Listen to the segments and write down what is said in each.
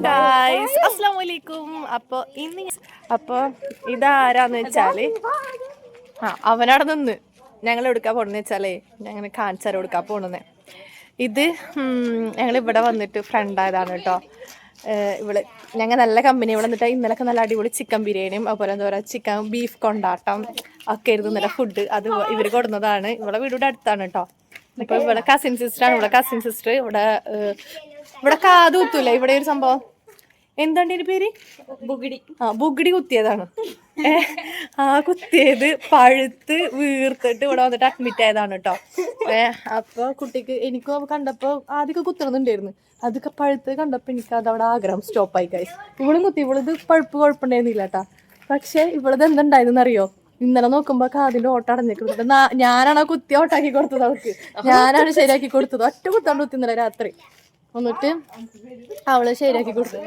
Guys അസ്സലാമു അലൈക്കും. അപ്പോൾ ഇതാരാന്ന് വെച്ചാല് അവനവിടെ നിന്ന് ഞങ്ങൾ എടുക്കാൻ പോണെന്ന് വെച്ചാലേ ഞങ്ങൾ കാണിച്ചാൽ എടുക്കാൻ പോണെന്ന്. ഇത് ഞങ്ങൾ ഇവിടെ വന്നിട്ട് ഫ്രണ്ടായതാണ് കേട്ടോ. ഞങ്ങൾ നല്ല കമ്പനി ഇവിടെ വന്നിട്ട് ഇന്നലൊക്കെ നല്ല അടിപൊളി ചിക്കൻ ബിരിയാണിയും അതുപോലെ എന്താ പറയുക ചിക്കൻ ബീഫ് കൊണ്ടാട്ടം ഒക്കെ ആയിരുന്നു ഇന്നലെ ഫുഡ്. അത് ഇവർ കൊടുന്നതാണ്. ഇവിടെ വീടിവിടെ അടുത്താണ് കേട്ടോ. അപ്പോൾ ഇവിടെ കസിൻ സിസ്റ്ററാണ്. ഇവിടെ കാത് കുത്തൂല. ഇവിടെ ഒരു സംഭവം എന്താണ് ഇതിന്റെ പേര്? ബുഗിടി കുത്തിയതാണ്. ആ കുത്തിയത് പഴുത്ത് വീർത്തിട്ട് ഇവിടെ വന്നിട്ട് അഡ്മിറ്റ് ആയതാണ് കേട്ടോ. അപ്പൊ കുട്ടിക്ക് എനിക്കോ കണ്ടപ്പോ ആദ്യമൊക്കെ കുത്തണമെന്നുണ്ടായിരുന്നു. അതൊക്കെ പഴുത്ത് കണ്ടപ്പോ എനിക്ക് അതവിടെ ആഗ്രഹം സ്റ്റോപ്പായി കഴി. ഇവളും കുത്തി. ഇവളിത് പഴുപ്പ് കുഴപ്പമുണ്ടായിരുന്നില്ല കേട്ടാ. പക്ഷെ ഇവളത് എന്തുണ്ടായിരുന്നു അറിയോ? ഇന്നലെ നോക്കുമ്പോ കാതിന്റെ ഓട്ട അടഞ്ഞിട്ട് ഞാനാണ് ആ കുത്തി ഓട്ടാക്കി കൊടുത്തത്. അവൾക്ക് ഞാനാണ് ശരിയാക്കി കൊടുത്തത്. ഒറ്റ കുത്താണ്ട് കുത്തി ഇന്നലെ രാത്രി. എന്നിട്ട് അവള് ശരിയാക്കി കൊടുത്തു.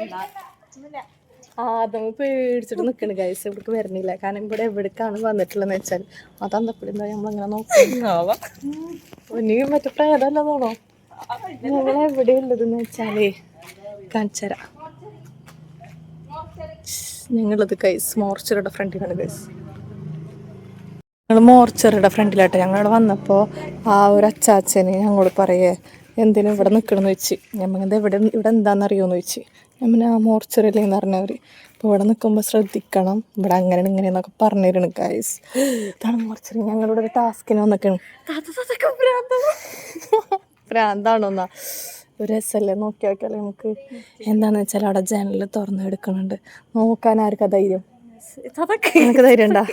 അതങ്ങ് പേടിച്ചിട്ട് നിക്കണ് ഗൈസ്. ഇവിടേക്ക് വരുന്നില്ല. കാരണം ഇവിടെ എവിടേക്കാണ് വന്നിട്ടുള്ളതെന്ന് വെച്ചാൽ അതന്തപ്പടി എന്താ നമ്മളിങ്ങനെ നോക്കും. ഇനി മറ്റേ പ്രേതല്ല തോന്നോ ഞങ്ങളെവിടെ ഉള്ളതെന്ന് വെച്ചാലേ കാണിച്ചര. ഞങ്ങളത് ഗൈസ് മോർച്ചറിയുടെ ഫ്രണ്ടിലാണ് ഗൈസ്. ഞങ്ങൾ മോർച്ചറിയുടെ ഫ്രണ്ടിലാട്ടെ. ഞങ്ങളിവിടെ വന്നപ്പോൾ ആ ഒരു അച്ചാച്ചന് ഞങ്ങളോട് പറയേ എന്തിനും ഇവിടെ നിൽക്കണമെന്ന് വെച്ച്. ഞമ്മത് ഇവിടെ എന്താണെന്നറിയുമെന്ന് ചോദിച്ച്. ഞാൻ ആ മോർച്ചറിയില്ലെന്ന് പറഞ്ഞവർ. അപ്പോൾ ഇവിടെ നിൽക്കുമ്പോൾ ശ്രദ്ധിക്കണം, ഇവിടെ അങ്ങനെ ഇങ്ങനെയെന്നൊക്കെ പറഞ്ഞു തരണം ഗൈസ്. ഇതാണ് മോർച്ചറി. ഞങ്ങളിവിടെ ഒരു ടാസ്കിന് വന്നിക്കണം. ഭ്രാന്താണോന്നാ ഒരു രസമല്ലേ നോക്കി നോക്കിയാലേ നമുക്ക്. എന്താണെന്ന് വെച്ചാൽ അവിടെ ജനൽ തുറന്ന് എടുക്കുന്നുണ്ട്. നോക്കാൻ ആർക്കാ ധൈര്യം? എനിക്ക് ധൈര്യം ഉണ്ടാ?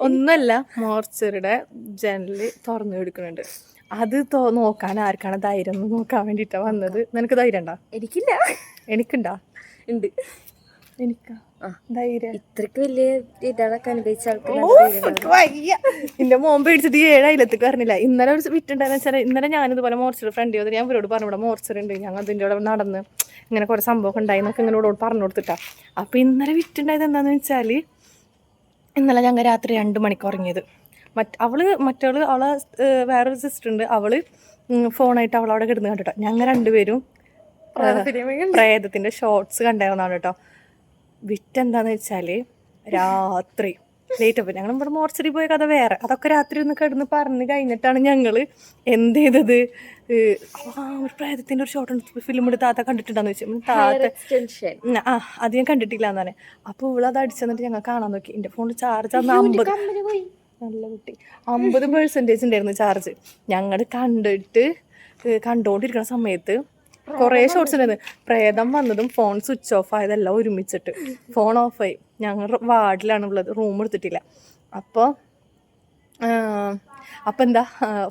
ഒന്നല്ല, മോർച്ചറിയുടെ ജനല് തുറന്നു എടുക്കുന്നുണ്ട്. അത് നോക്കാൻ ആർക്കാണ് ധൈര്യം എന്ന് നോക്കാൻ വേണ്ടിയിട്ടാണ് വന്നത്. നിനക്ക് ധൈര്യം ഉണ്ടാ? എനിക്കില്ല. എനിക്കുണ്ടാ? ഉണ്ട്. എനിക്കാ ധൈര്യം. ഇത്രക്ക് വലിയ ഇതൊക്കെ അനുഭവിച്ച എന്റെ മോൻ പേടിച്ചിട്ട് 7 അയലത്തേക്ക് പറഞ്ഞില്ല. ഇന്നലെ ഒരു വിറ്റുണ്ടായെന്ന് വെച്ചാൽ ഇന്നലെ ഞാനിതുപോലെ മോർച്ചറി ഫ്രണ്ട് ചെയ്തത്. ഞാൻ ഇവരോട് പറഞ്ഞു ഇവിടെ മോർച്ചറി ഉണ്ട്, ഞങ്ങൾ അതിൻ്റെ ഇവിടെ നടന്ന് ഇങ്ങനെ കുറേ സംഭവം ഉണ്ടായി എന്നൊക്കെ ഇങ്ങനോട് പറഞ്ഞു കൊടുത്തിട്ടാ. അപ്പം ഇന്നലെ വിറ്റുണ്ടായത് എന്താണെന്ന് വെച്ചാൽ ഇന്നലെ ഞങ്ങൾ രാത്രി 2 മണിക്ക് ഉറങ്ങിയത്. മറ്റവള് അവളെ വേറൊരു സിസ്റ്റർ ഉണ്ട്. അവള് ഫോണായിട്ട് അവളവിടെ കിടന്ന് കണ്ടിട്ടോ. ഞങ്ങൾ രണ്ടുപേരും പ്രേതത്തിന്റെ ഷോർട്സ് കണ്ടായിരുന്നാണ് കേട്ടോ. വിറ്റെന്താന്ന് വെച്ചാല് രാത്രി ലേറ്റ് ആവും. ഞങ്ങൾ ഇവിടെ മോർച്ചറി പോയ കഥ വേറെ. അതൊക്കെ രാത്രി ഒന്ന് കിടന്ന് പറഞ്ഞു കഴിഞ്ഞിട്ടാണ് ഞങ്ങൾ എന്ത് ചെയ്തത്. ഒരു പ്രേതത്തിന്റെ ഒരു ഷോർട്ട് ഫിലിം എടുത്ത് താത്ത കണ്ടിട്ടുണ്ടാന്ന് വെച്ചാൽ അത് ഞാൻ കണ്ടിട്ടില്ല എന്നാണ്. അപ്പോൾ ഇവളത് അടിച്ചെന്നിട്ട് ഞങ്ങൾ കാണാൻ നോക്കി. എൻ്റെ ഫോണിൽ ചാർജ് 50. നല്ല കുട്ടി 50% ഉണ്ടായിരുന്നു ചാർജ്. ഞങ്ങൾ കണ്ടുകൊണ്ടിരിക്കുന്ന സമയത്ത് കുറേ ഷോർട്സ് ഉണ്ടായിരുന്നു. പ്രേതം വന്നതും ഫോൺ സ്വിച്ച് ഓഫ് ആയതെല്ലാം ഒരുമിച്ചിട്ട് ഫോൺ ഓഫായി. ഞങ്ങൾ വാർഡിലാണ് ഉള്ളത്, റൂം എടുത്തിട്ടില്ല. അപ്പോൾ എന്താ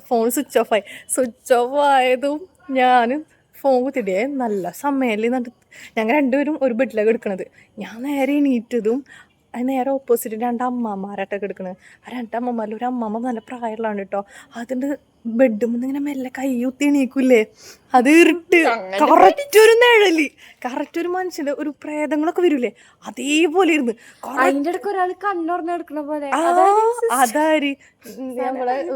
ഫോൺ സ്വിച്ച് ഓഫ് ആയതും ഞാൻ ഫോൺ കുത്തിയിട്ടേ നല്ല സമയല്ലേ. ഞങ്ങൾ രണ്ടുപേരും ഒരു ബെഡിലാണ് എടുക്കണത്. ഞാൻ നേരെ എണീറ്റതും നേരെ ഓപ്പോസിറ്റ് 2 അമ്മമാരായിട്ടൊക്കെ എടുക്കണത്. ആ 2 അമ്മമാരിൽ ഒരു അമ്മമ്മ നല്ല പ്രായമുള്ളതാണ് കേട്ടോ. അതിൻ്റെ ബെഡും ഇങ്ങനെ മെല്ലെ കൈയൂത്തി എണീക്കൂലേ. അത് ഇരുട്ട് കറക്റ്റ് ഒരു നിഴല്, കറക്റ്റ് ഒരു മനുഷ്യന്റെ ഒരു പ്രേതങ്ങളൊക്കെ വരൂലേ അതേപോലെ ഇരുന്ന് അതാര്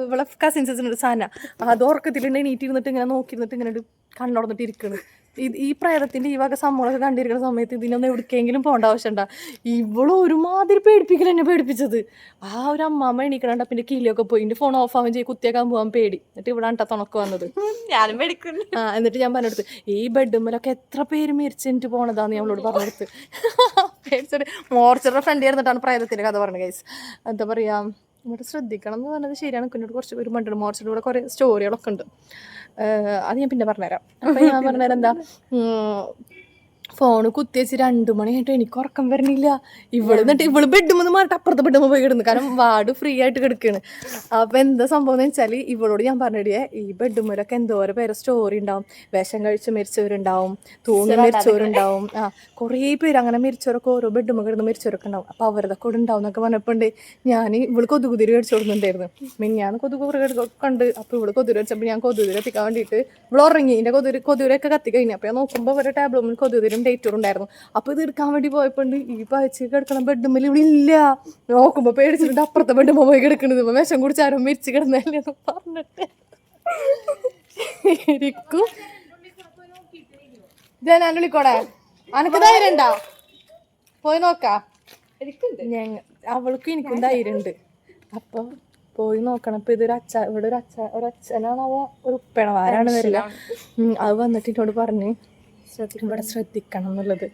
ഇവളെ കസിൻ സിസ്റ്റർ സാന അത് ഉറക്കത്തിലുണ്ട് എണീറ്റിരുന്നിട്ട് ഇങ്ങനെ നോക്കിയിരുന്നിട്ട് ഇങ്ങനെ കണ്ണുടന്നിട്ട് ഇരിക്കണ്. ഈ പ്രേതത്തിന്റെ ഈ വക സംഭവങ്ങളൊക്കെ കണ്ടിരിക്കുന്ന സമയത്ത് ഇതിനൊന്നും എവിടേക്കെങ്കിലും പോകേണ്ട ആവശ്യമുണ്ടാ? ഇവളും ഒരുമാതിരി പേടിപ്പിക്കൽ എന്നെ പേടിപ്പിച്ചത്. ആ ഒരു അമ്മാമ്മ എണീക്കണണ്ട പിന്നെ കിലിയൊക്കെ പോയി. എൻ്റെ ഫോൺ ഓഫ് ആവാൻ ചെയ്യും, കുത്തിയേക്കാൻ പോകാൻ പേടി. എന്നിട്ട് ഇവിടെ ആണ്ടാ തുണക്ക് വന്നത്. ഞാനും പേടിക്കുന്നു. എന്നിട്ട് ഞാൻ പറഞ്ഞെടുത്ത് ഈ ബെഡുമ്മലൊക്കെ എത്ര പേര് മരിച്ചെനിക്ക് പോണതാന്ന് ഞങ്ങളോട് പറഞ്ഞെടുത്ത്. പേടിച്ചിട്ട് മോർച്ചറിയുടെ ഫ്രണ്ട് ആയിരുന്നിട്ടാണ് പ്രേതത്തിന്റെ കഥ പറഞ്ഞത് ഗൈസ്. എന്താ പറയാ ഇവിടെ ശ്രദ്ധിക്കണം എന്ന് പറഞ്ഞത് ശരിയാണ്. കുഞ്ഞോട് കുറച്ച് പേര് പണ്ടുണ്ട്. മോർച്ചറിയുടെ കൂടെ കുറേ സ്റ്റോറികളൊക്കെ ഉണ്ട്. അത് ഞാൻ പിന്നെ പറഞ്ഞുതരാം. അപ്പം ഞാൻ പറഞ്ഞുതരാം എന്താ ഫോണ് കുത്തിവെച്ച് 2 മണിയായിട്ട് എനിക്ക് ഉറക്കം വരണില്ല. എന്നിട്ട് ഇവള് ബെഡുമെന്ന് മാറിട്ട് അപ്പുറത്തെ ബെഡുമ്മ പോയി കിടന്നു. കാരണം വാർഡ് ഫ്രീ ആയിട്ട് കിടക്കുകയാണ്. അപ്പം എന്താ സംഭവം എന്ന് വെച്ചാൽ ഇവളോട് ഞാൻ പറഞ്ഞിടേ ഈ ബെഡുമ്മലൊക്കെ എന്തോരം പേരെ സ്റ്റോറി ഉണ്ടാവും. വിഷം കഴിച്ച് മരിച്ചവരുണ്ടാവും, തൂങ്ങി മരിച്ചവരുണ്ടാവും, കുറേ പേര് അങ്ങനെ മരിച്ചവരൊക്കെ ഓരോ ബെഡുമ്മ കിടന്ന് മരിച്ചവരൊക്കെ ഉണ്ടാവും. അപ്പം അവരുടെ കൂടെ ഉണ്ടാവും എന്നൊക്കെ പറഞ്ഞപ്പോണ്ട് ഞാൻ ഇവള് കൊതുകുതിരി മേടിച്ചു കൊടുക്കുന്നുണ്ടായിരുന്നു. മിനിഞ്ഞാന്ന് കൊതുകുതിരി കണ്ട്. അപ്പോൾ ഇവള് കൊതുകുതിരി വെച്ചപ്പോൾ ഞാൻ കൊതുകുതിരി കത്തിക്കാൻ വേണ്ടിയിട്ട് ഇവള് ഉറങ്ങി. എൻ്റെ കൊതുകുതിരിയൊക്കെ കത്തി കഴിഞ്ഞു. അപ്പോൾ ഞാൻ നോക്കുമ്പോൾ ഒരു ടാബ്ലറ്റിൽ കൊതുകുതിരി ഡേറ്റർ ഉണ്ടായിരുന്നു. അപ്പോൾ ഇത് എടുക്കാൻ വേണ്ടി പോയപ്പോണ്ട് ഈ പഴച്ച് കിടക്കണം ബെഡുമ്മൽ ഇവിടെ ഇല്ല. നോക്കുമ്പോൾ പേടിച്ചിട്ട് അപ്പുറത്തെ ബെഡുമ്മ പോയി കിടക്കണത്. വിഷം കുടിച്ചാരും മരിച്ച് കിടന്നല്ലേ എന്ന് പറഞ്ഞിട്ട് ശരിക്കും ജനാലുള്ളിക്കോടെ അനക്ക് ധൈര്യം ഉണ്ടാ പോയി നോക്കാ അവൾക്കും എനിക്കും ധൈര്യം ഉണ്ട് അപ്പൊ പോയി നോക്കണം. ഇപ്പൊ ഇതൊരു ഇവിടെ ഒരു അച്ഛനാണോ ഒരു ഉപ്പണോ ആരാണ് വരില്ല. അത് വന്നിട്ട് എന്നോട് പറഞ്ഞ് ഇവിടെ ശ്രദ്ധിക്കണം എന്നുള്ളത്.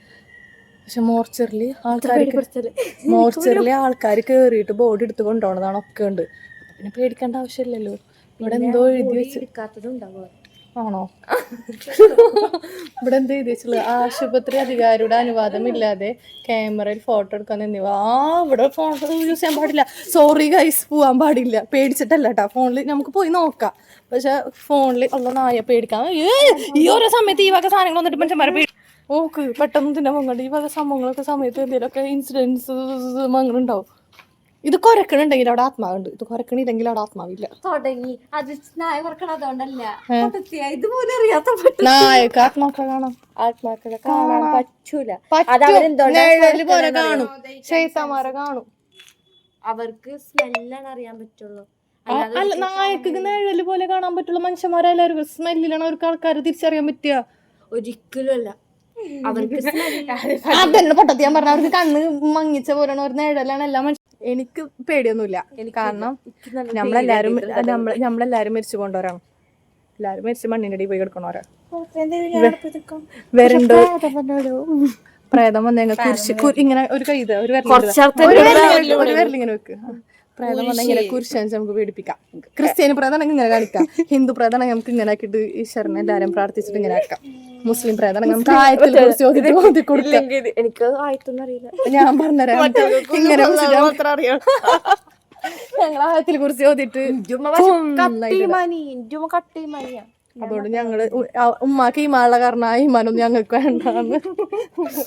പക്ഷെ മോർച്ചറിൽ ആൾക്കാർ കേറിയിട്ട് ബോഡി എടുത്ത് കൊണ്ടുപോകണതാണ് ഒക്കെ ഉണ്ട്. പിന്നെ പേടിക്കേണ്ട ആവശ്യമില്ലല്ലോ. ഇവിടെ എന്തോ എഴുതി വെച്ചിട്ടുണ്ടാവും. ആണോ? ഇവിടെ എന്ത് എഴുതി വെച്ചുള്ളത്? ആശുപത്രി അധികാരിയുടെ അനുവാദമില്ലാതെ ക്യാമറയിൽ ഫോട്ടോ എടുക്കാൻ എന്നിവ. ഇവിടെ ഫോൺ യൂസ് ചെയ്യാൻ പാടില്ല. സോറി ഗൈസ്, പോവാൻ പാടില്ല. പേടിച്ചിട്ടല്ല കേട്ടോ, ഫോണിൽ നമുക്ക് പോയി നോക്കാം. പക്ഷെ ഫോണിൽ ഉള്ള നായ പേടിക്കാൻ ഈ ഓരോ സമയത്ത് ഈ വക സാധനങ്ങൾ വന്നിട്ട് മനുഷ്യന്മാരെ ഓക്ക് പെട്ടെന്ന് തന്നെ മങ്ങണ്ട്. ഈ വക സംഭവങ്ങളൊക്കെ സമയത്ത് എന്തെങ്കിലുമൊക്കെ ഇൻസിഡൻസ് മങ്ങളുണ്ടാവും. ഇത് കുരക്കണുണ്ടെങ്കിൽ അവിടെ ആത്മാവുണ്ട്, ഇത് കുരക്കണില്ലെങ്കിൽ അവിടെ ആത്മാവില്ല. തുടങ്ങി അത് നായ കുറക്കണതുകൊണ്ടല്ല, ഇതുപോലെ അറിയാത്ത നായക്ക് ആത്മാക്കളെ കാണാം. ആത്മാക്കളെ കാണാൻ പറ്റൂല. നിഴല് പോലെ കാണും, ശൈത്താമാരെ കാണും. അവർക്ക് സ്മെല്ലാണ് അറിയാൻ പറ്റുള്ളൂ. അല്ല, നായക്ക് നിഴല് പോലെ കാണാൻ പറ്റുള്ള മനുഷ്യന്മാരെല്ലാവരും സ്മെല്ലിലാണ് അവർക്ക് ആൾക്കാരെ തിരിച്ചറിയാൻ പറ്റുക. ഒരിക്കലും അല്ല. അവർക്ക് അതന്നെ പൊട്ടത്തി ഞാൻ പറഞ്ഞ, അവർക്ക് കണ്ണ് മങ്ങിച്ച പോലെയാണ്, ഒരു നിഴലാണ് എല്ലാ മനുഷ്യൻ. എനിക്ക് പേടിയൊന്നുമില്ല, കാരണം നമ്മളെല്ലാരും മരിച്ചു കൊണ്ടവരാണ്. എല്ലാരും മരിച്ച് മണ്ണിന്റെ അടി പോയി കിടക്കണവരാ. വരണ്ടോ പ്രേതം വന്ന കുരിശ് ഇങ്ങനെ ഒരു കൈത് ഒരു വിരലിങ്ങനെ വെക്ക്. പ്രേതം വന്ന ഇങ്ങനെ കുരിശ് നമുക്ക് പേടിപ്പിക്കാം. ക്രിസ്ത്യാനി പ്രേതാണെങ്കിൽ ഇങ്ങനെ കാണിക്കാം, ഹിന്ദു പ്രേതാണെങ്കിൽ നമുക്ക് ഇങ്ങനെ ആക്കിയിട്ട് ഈശ്വരനെ എല്ലാരും പ്രാർത്ഥിച്ചിട്ട് ഇങ്ങനെ ആക്കാം. മുസ്ലിം പ്രേതാണെങ്കിൽ നമുക്ക് ആയത്തിൽ കുറിച്ച് ഓതി കൊടുക്കാം. എനിക്ക് ആയത്തൊന്നും അറിയില്ല, ഞാൻ പറഞ്ഞുതരാം. ഇങ്ങനെ അറിയാം, ഞങ്ങൾ ആയത്തിൽ കുറിച്ച് ഓതിട്ട്. അതുകൊണ്ട് ഞങ്ങള് ഉമ്മാക്ക് ഈമാനുള്ള കാരണം ഈമാനൊന്നും ഞങ്ങൾക്ക് വേണ്ടാന്ന്,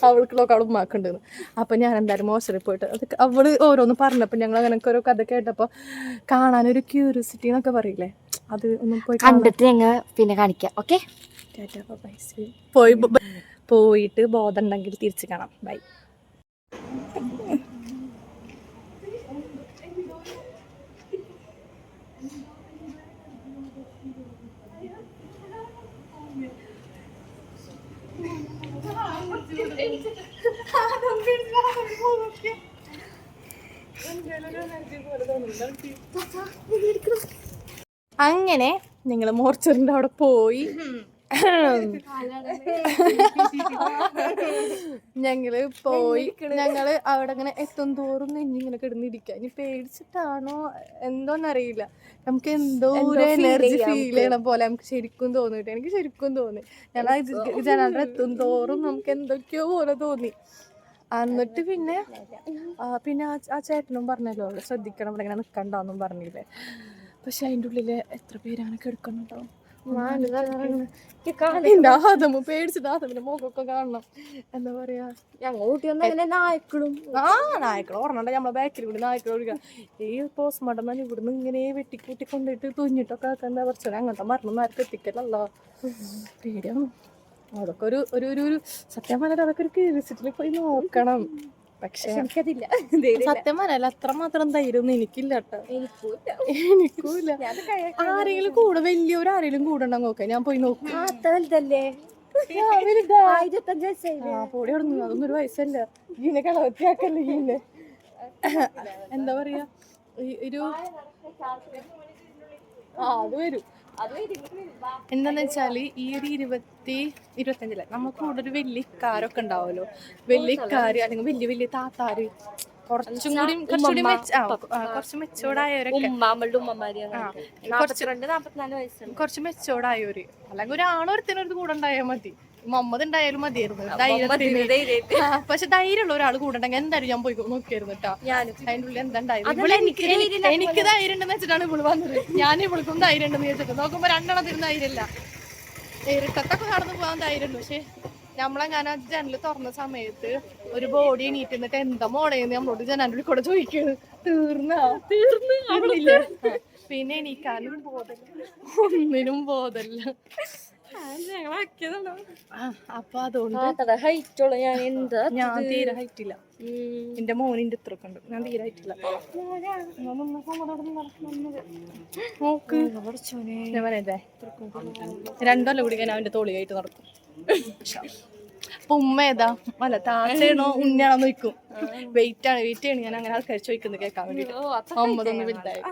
അവൾക്കുള്ളൊക്കെ അവൾ ഉമ്മാക്കുണ്ടെന്ന്. അപ്പൊ ഞാൻ എന്തായാലും മോശമായി പോയിട്ട് അത് അവള് ഓരോന്ന് പറഞ്ഞപ്പോ ഞങ്ങൾ അങ്ങനെയൊക്കെ ഓരോ കഥ കേട്ടപ്പോ കാണാനൊരു ക്യൂരിയോസിറ്റി എന്നൊക്കെ പറയില്ലേ, അത് ഒന്നും പോയി കണ്ടിട്ട് ഞങ്ങൾ പിന്നെ കാണിക്കാം. ഓക്കെ, പോയിട്ട് ബോധം ഉണ്ടെങ്കിൽ തിരിച്ചു കാണാം. ബൈ. അങ്ങനെ ഞങ്ങള് മോർച്ചറിന്റെ അവിടെ പോയി. ഞങ്ങള് അവിടെ ഇങ്ങനെ എത്തും തോറും നെഞ്ഞിങ്ങനെ കിടന്നിരിക്കുക. ഇനി പേടിച്ചിട്ടാണോ എന്തോന്നറിയില്ല, നമുക്ക് എന്തോ ഒരു എനർജി ഫീൽ ചെയ്യണ പോലെ നമുക്ക് ശരിക്കും തോന്നിട്ട്. എനിക്ക് ശരിക്കും തോന്നി, ഞാൻ ജനാലിന്റെ എത്തും തോറും നമുക്ക് എന്തൊക്കെയോ പോലെ തോന്നി. എന്നിട്ട് പിന്നെ ആ ചേട്ടനും പറഞ്ഞല്ലോ അവിടെ ശ്രദ്ധിക്കണം, ഇവിടെ ഇങ്ങനെ നിൽക്കണ്ടെന്നും പറഞ്ഞില്ലേ. പക്ഷെ അതിൻ്റെ ഉള്ളില് എത്ര പേരാണ് കിടക്കുന്നുണ്ടാവും. പേടിച്ചിട്ട് ആദമിന്റെ മുഖമൊക്കെ കാണണം. എന്താ പറയാ, നായ്ക്കളും ഓർമ്മണ്ട നമ്മളെ ബാക്കിൽ കൂടി നായ്ക്കൾ ഓടിക്കുക. ഈ പോസ്റ്റ്മോർട്ടം തന്നെ ഇവിടുന്ന് ഇങ്ങനെ വെട്ടിക്കൂട്ടി കൊണ്ടിട്ട് തുന്നിട്ടൊക്കെ ആക്കാൻ കുറച്ച് അങ്ങനത്തെ മരണം ആർക്കും എത്തിക്കലല്ലോ. പേടിയാണ് അതൊക്കെ. ഒരു സത്യം പറഞ്ഞാൽ അതൊക്കെ ഒരു ക്യൂരിയോസിറ്റിയിൽ പോയി നോക്കണം. പക്ഷെ എനിക്കതില്ല, സത്യം പറഞ്ഞാൽ അത്രമാത്രം ധൈര്യമൊന്നും എനിക്കില്ല കേട്ടോ. എനിക്കൂല്ല. ആരെങ്കിലും കൂടെ വലിയൊരാരെങ്കിലും കൂടെ ഉണ്ടെങ്കിൽ നോക്കാം, ഞാൻ പോയി നോക്കും. പോടി അവിടുന്ന്, അതൊന്നും ഒരു വയസ്സല്ല. ഇതിനെ കളവത്തിയാക്കല്ലേ ഇതിനെ. എന്താ പറയാ, ഒരു അത് വരും. എന്താന്ന് വെച്ചാല് ഈ ഒരു 20-25 നമുക്ക് കൂടെ ഒരു വലിയ ഇക്കാരൊക്കെ ഉണ്ടാവുമല്ലോ, വലിയ ഇക്കാര് അല്ലെങ്കിൽ വലിയ താത്താര്, കുറച്ച് മെച്ചോർഡായവരൊക്കെ, കുറച്ച് മെച്ചോർഡായവര്, അല്ലെങ്കിൽ ഒരു ആണൊരുത്തിനൊരു കൂടെ ഉണ്ടായാൽ മതി. മുഹമ്മദ് ഉണ്ടായാലും മതിയായിരുന്നു ധൈര്യത്തിന്. പക്ഷെ ധൈര്യമുള്ള ഒരാൾ കൂടെ ഉണ്ടെങ്കിൽ എന്തായാലും ഞാൻ പോയി നോക്കിയായിരുന്നു കേട്ടോ. അതിൻ്റെ ഉള്ളിൽ എന്താ ഉണ്ടായത്, എനിക്ക് ധൈര്യം ഉണ്ടെന്ന് വെച്ചിട്ടാണ് ഇവള് വന്നത്. ഞാൻ ഇവൾക്കും ധൈര്യം ഉണ്ടെന്ന് വെച്ചിട്ട് നോക്കുമ്പോ രണ്ടെണ്ണത്തിന് ധൈര്യമില്ല. ഇരുട്ടത്തൊക്കെ കടന്നു പോകാൻ ധൈര്യമുണ്ട്. പക്ഷെ നമ്മളെങ്ങനെ ജനല് തുറന്ന സമയത്ത് ഒരു ബോഡി എണീറ്റ് നിന്നിട്ട് എന്താ മോളേന്ന് നമ്മളോട് ജനാലിൽ കൂടെ ചോദിക്കുന്നു. തീർന്നില്ലേ. പിന്നെ എണീക്കാനും ബോധമില്ല, ഒന്നിനും ബോധമില്ല. അപ്പൊ അതുകൊണ്ട് ഞാൻ തീരെ ഹൈറ്റില്ല. എന്റെ മോനിന്റെ ഇത്രയൊക്കെ ഉണ്ട്, ഞാൻ തീരെ ഹൈറ്റില്ല. നോക്ക് ഞാൻ പറയണ്ടേ, 2 കൊല്ലം കൂടി ഞാൻ അവന്റെ തോളിയായിട്ട് നടക്കും. അപ്പൊ ഉമ്മ ഏതാ അല്ല താത്തയാണോ ഉണ്ണയാണോ നോക്കും. വെയിറ്റ് ചെയ്യണം ഞാൻ അങ്ങനെ ആൾക്കാർ ചോദിക്കുന്നത് കേൾക്കാൻ വേണ്ടിട്ട്. അമ്മതൊന്നും വലുതായി.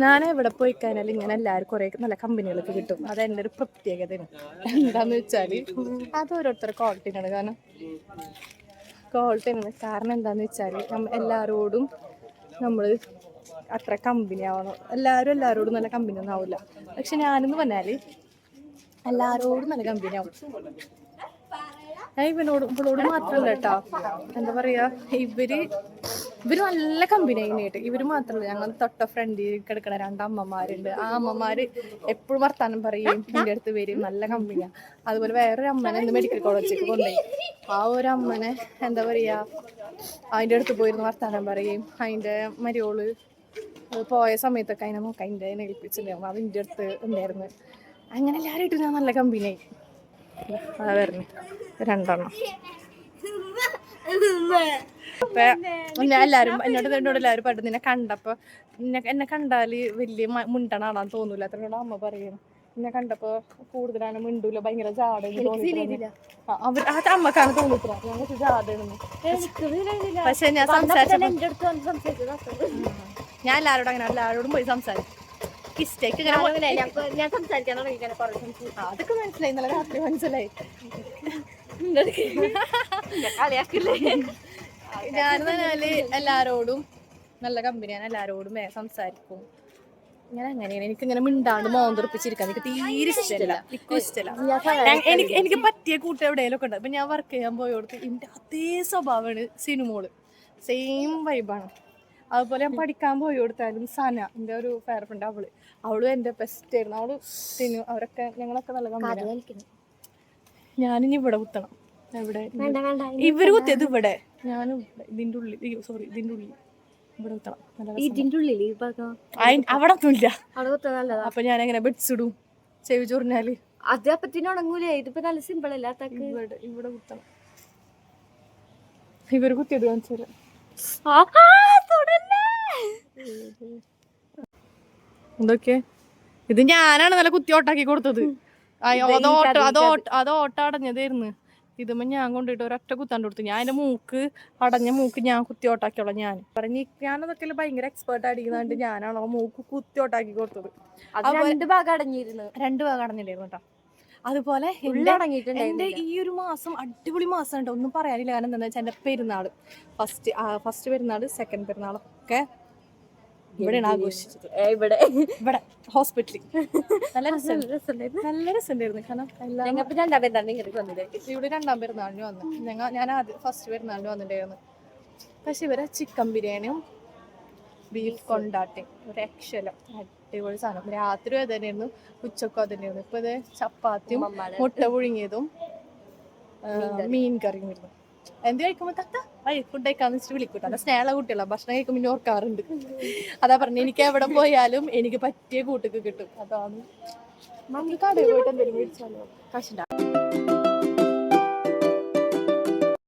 ഞാൻ എവിടെ പോയി കഴിഞ്ഞാൽ ഇങ്ങനെ എല്ലാവരും കുറെ നല്ല കമ്പനികളൊക്കെ കിട്ടും. അത് എൻ്റെ ഒരു പ്രത്യേകതയാണ്. എന്താന്ന് വെച്ചാല് അത് ഓരോരുത്തരുടെ ക്വാളിറ്റിയാണ്. കാരണം എന്താന്ന് വെച്ചാൽ എല്ലാവരോടും നമ്മൾ അത്ര കമ്പനി ആവണം. എല്ലാവരോടും നല്ല കമ്പനി ഒന്നും ആവില്ല. പക്ഷെ ഞാനെന്ന് പറഞ്ഞാല് എല്ലാവരോടും നല്ല കമ്പനി ആവും. ഞാൻ ഇവളോട് മാത്രല്ല കേട്ടോ, എന്താ പറയാ, ഇവര് നല്ല കമ്പനി ആയിട്ട്. ഇവര് മാത്രല്ല, ഞങ്ങൾ തൊട്ട ഫ്രണ്ടിൽ കിടക്കണ 2 അമ്മമാരുണ്ട്. ആ അമ്മമാര് എപ്പോഴും വർത്താനം പറയും, എൻ്റെ അടുത്ത് വരും, നല്ല കമ്പനിയാ. അതുപോലെ വേറൊരു അമ്മനെ ഇന്ന് മെഡിക്കൽ കോളേജിലേക്ക് കൊണ്ടുപോയി. ആ ഒരു അമ്മനെ എന്താ പറയാ, അതിൻ്റെ അടുത്ത് പോയിരുന്ന് വർത്താനം പറയും. അതിൻ്റെ മരിയോള് പോയ സമയത്തൊക്കെ അതിനെ നോക്കാം, അതിൻ്റെ ഏൽപ്പിച്ചിട്ടുണ്ടായിരുന്നു. അതിൻ്റെ അടുത്ത് ഉണ്ടായിരുന്നു. അങ്ങനെ എല്ലാവരും ഞാൻ നല്ല കമ്പനിയായി. അതാ വരുന്നത് 2 എണ്ണം. അപ്പൊ ഞാൻ എന്നോട് എല്ലാവരും പറഞ്ഞു, നിന്നെ കണ്ടപ്പോ എന്നെ കണ്ടാല് വലിയ മുണ്ടണാണെന്ന് തോന്നൂല. അത്രയോട് അമ്മ പറയും. എന്നെ കണ്ടപ്പോ കൂടുതലാണ് മിണ്ടൂല, ഭയങ്കര ജാടയെന്ന് തോന്നിയിട്ടില്ല. അത് അമ്മക്കാണ് തോന്നിയിട്ടില്ല, ഞാൻ കുറച്ച് ജാടയാണെന്ന്. പക്ഷെ ഞാൻ ഞാൻ എല്ലാവരോടും പോയി സംസാരിക്കും. ഇഷ്ടേക്ക് ഞാൻ സംസാരിക്കാൻ അതൊക്കെ മനസ്സിലായി, ഇന്നലെ രാത്രി മനസ്സിലായി. ഞാനെന്ന് പറഞ്ഞാല് എല്ലാരോടും നല്ല കമ്പനിയാണ്. എല്ലാരോടും സംസാരിക്കും. ഞാൻ അങ്ങനെയാണ്. എനിക്കിങ്ങനെ മിണ്ടാണ്ട് മോന്തിറപ്പിച്ചിരിക്കാൻ എനിക്ക് തീരെ ഇഷ്ടമല്ല. എനിക്ക് പറ്റിയ കൂട്ടം എവിടെയെങ്കിലും ഉണ്ട്. അപ്പൊ ഞാൻ വർക്ക് ചെയ്യാൻ പോയോടത്ത് എൻ്റെ അതേ സ്വഭാവമാണ് സിനിമോള്. സെയിം വൈബാണ്. അതുപോലെ ഞാൻ പഠിക്കാൻ പോയി കൊടുത്താലും സന, എൻ്റെ ഒരു ഫെയർ ഫ്രണ്ട്, അവളും എൻ്റെ ബെസ്റ്റ് ആയിരുന്നു. അവരൊക്കെ ഞങ്ങളൊക്കെ നല്ല കമ്പനി. ഞാനിനി ഇവിടെ കുത്തണം. എവിടെ ഇവര് കുത്തിയത് ഇവിടെ, ഞാനും ഇതിൻ്റെ ഉള്ളിൽ ഇവിടെ കുത്തണം. അവിടെ ഒന്നുമില്ല. അപ്പൊ ഞാൻ എങ്ങനെ ബെഡ്സ് ഇടും ചെവി ചൊറിഞ്ഞാല്? അത് അപ്പത്തിന് ഉണങ്ങൂലേ? ഇതിപ്പോ നല്ല സിമ്പിൾ അല്ല. ഇവിടെ കുത്തണം. ഇവര് കുത്തിയത് കാണിച്ചാല് എന്തൊക്കെ ഇത് ഞാനാണ് നല്ല കുത്തി ഓട്ടാക്കി കൊടുത്തത്. അത് ഓട്ട അടഞ്ഞതായിരുന്നു. ഇതുമ്പോ ഞാൻ കൊണ്ടുപോയിട്ട് ഒരൊറ്റ കുത്താണ്ട് കൊടുത്തു. ഞാൻ എൻ്റെ അടഞ്ഞ മൂക്ക് ഞാൻ കുത്തി ഓട്ടാക്കിയോളാം. ഞാനതൊക്കെ ഭയങ്കര എക്സ്പേർട്ട് അടിക്കുന്നുണ്ട്. ഞാനാണോ മൂക്ക് കുത്തി ഓട്ടാക്കി കൊടുത്തത്. 2 ഭാഗം അടഞ്ഞിരുന്നു. 2 ഭാഗം അടഞ്ഞില്ലായിരുന്നു കേട്ടോ. അതുപോലെ എൻ്റെ ഈ ഒരു മാസം അടിപൊളി മാസം ഉണ്ട്, ഒന്നും പറയാനില്ല. കാരണം എന്താണെന്ന് വെച്ചാൽ എൻ്റെ പെരുന്നാൾ, ഫസ്റ്റ് പെരുന്നാൾ, സെക്കൻഡ് പെരുന്നാളൊക്കെ ഇവിടെയാണ് ആഘോഷിച്ചത്. ഇവിടെ ഹോസ്പിറ്റലിൽ നല്ല രസമുണ്ടായിരുന്നു. കാരണം ഇവിടെ 2ാം പെരുന്നാളിന് വന്നു. ഞാൻ ആദ്യം ഫസ്റ്റ് പെരുന്നാളിന് വന്നിട്ടുണ്ടായിരുന്നു. പക്ഷെ ഇവരെ ചിക്കൻ ബിരിയാണിയും ബീഫ് കൊണ്ടാട്ടയും ഒരു രക്ഷയില്ല, അടിപൊളി സാധനം. രാത്രി അത് തന്നെയായിരുന്നു, ഉച്ചക്കും അത് തന്നെയായിരുന്നു. ഇപ്പൊ ഇത് ചപ്പാത്തിയും മുട്ട പുഴുങ്ങിയതും മീൻ കറിയും വരുന്നു. എന്ത് കഴിക്കുമ്പോ തത്ത ഫുഡ് കഴിക്കാന്ന് വെച്ചിട്ട് വിളിക്കൂട്ടോ. അല്ല സ്നേഹ കുട്ടികളാ, ഭക്ഷണം കഴിക്കുമ്പോൾ പിന്നെ ഓർക്കാറുണ്ട്. അതാ പറഞ്ഞു, എനിക്ക് എവിടെ പോയാലും എനിക്ക് പറ്റിയ കൂട്ടൊക്കെ കിട്ടും. അതാണ് കടയിൽ പോയിട്ട് എന്തെങ്കിലും മേടിച്ചാലോ കാശുണ്ടാവും.